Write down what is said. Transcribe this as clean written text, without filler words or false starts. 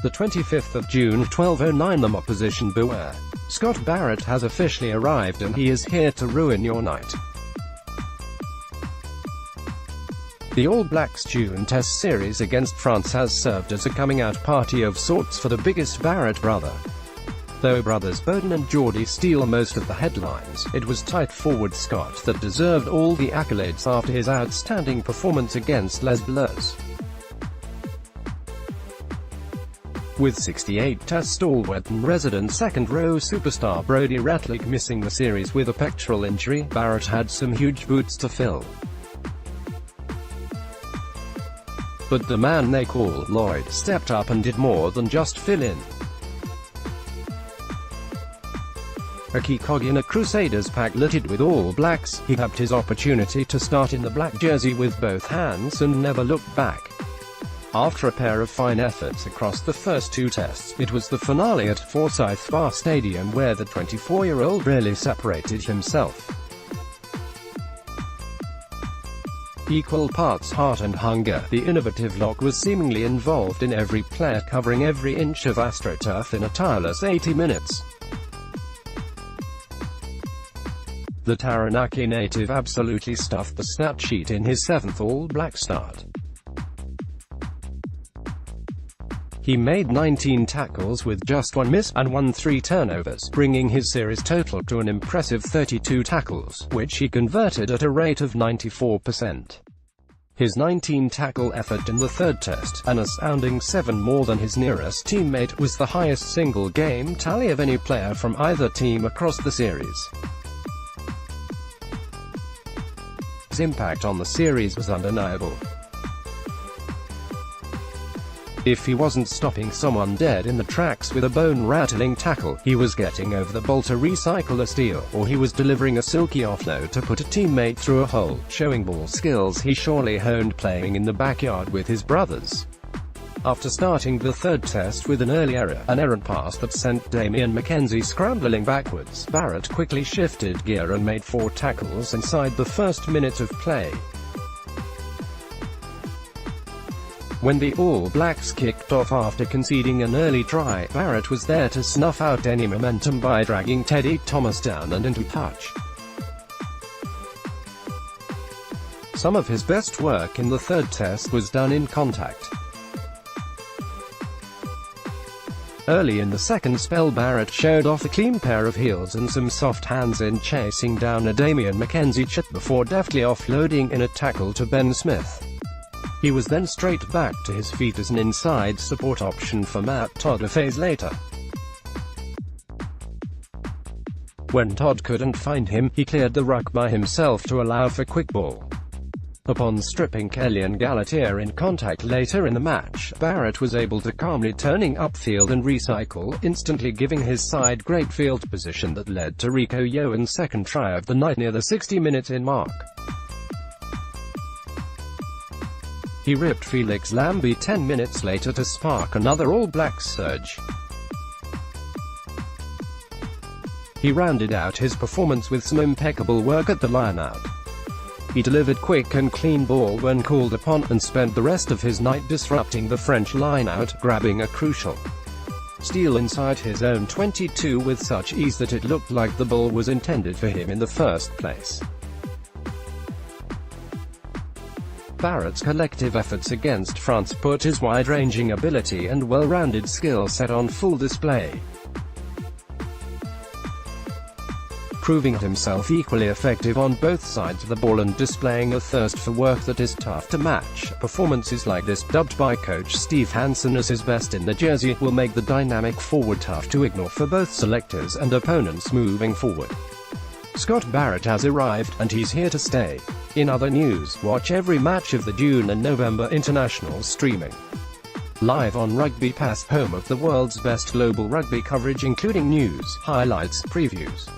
The 25th of June 1209. The opposition beware. Scott Barrett has officially arrived and he is here to ruin your night. The All Blacks' June Test series against France has served as a coming-out party of sorts for the biggest Barrett brother. Though brothers Beauden and Geordie steal most of the headlines, it was tight forward Scott that deserved all the accolades after his outstanding performance against Les Bleus. With 68 Test stalwart and resident second-row superstar Brodie Ratliff missing the series with a pectoral injury, Barrett had some huge boots to fill. But the man they call Lloyd stepped up and did more than just fill in. A key cog in a Crusaders pack littered with All Blacks, he grabbed his opportunity to start in the black jersey with both hands and never looked back. After a pair of fine efforts across the first two tests, it was the finale at Forsyth Bar Stadium where the 24-year-old really separated himself. Equal parts heart and hunger, the innovative lock was seemingly involved in every player, covering every inch of AstroTurf in a tireless 80 minutes. The Taranaki native absolutely stuffed the stat sheet in his 7th All Black start. He made 19 tackles with just 1 miss, and won 3 turnovers, bringing his series total to an impressive 32 tackles, which he converted at a rate of 94%. His 19-tackle effort in the third test, an astounding 7 more than his nearest teammate, was the highest single-game tally of any player from either team across the series. His impact on the series was undeniable. If he wasn't stopping someone dead in the tracks with a bone-rattling tackle, he was getting over the ball to recycle a steal, or he was delivering a silky offload to put a teammate through a hole, showing ball skills he surely honed playing in the backyard with his brothers. After starting the third test with an early error, an errant pass that sent Damian McKenzie scrambling backwards, Barrett quickly shifted gear and made 4 tackles inside the first minute of play. When the All Blacks kicked off after conceding an early try, Barrett was there to snuff out any momentum by dragging Teddy Thomas down and into touch. Some of his best work in the third test was done in contact. Early in the second spell, Barrett showed off a clean pair of heels and some soft hands in chasing down a Damian McKenzie chip before deftly offloading in a tackle to Ben Smith. He was then straight back to his feet as an inside support option for Matt Todd a phase later. When Todd couldn't find him, he cleared the ruck by himself to allow for quick ball. Upon stripping Kellyan Galatier in contact later in the match, Barrett was able to calmly turning upfield and recycle, instantly giving his side great field position that led to Rico Yoan's second try of the night near the 60-minute-in mark. He ripped Felix Lambie 10 minutes later to spark another All Blacks surge. He rounded out his performance with some impeccable work at the line-out. He delivered quick and clean ball when called upon, and spent the rest of his night disrupting the French line-out, grabbing a crucial steal inside his own 22 with such ease that it looked like the ball was intended for him in the first place. Barrett's collective efforts against France put his wide-ranging ability and well-rounded skill set on full display, proving himself equally effective on both sides of the ball and displaying a thirst for work that is tough to match. Performances like this, dubbed by coach Steve Hansen as his best in the jersey, will make the dynamic forward tough to ignore for both selectors and opponents moving forward. Scott Barrett has arrived, and he's here to stay. In other news, watch every match of the June and November internationals streaming live on Rugby Pass, home of the world's best global rugby coverage including news, highlights, previews,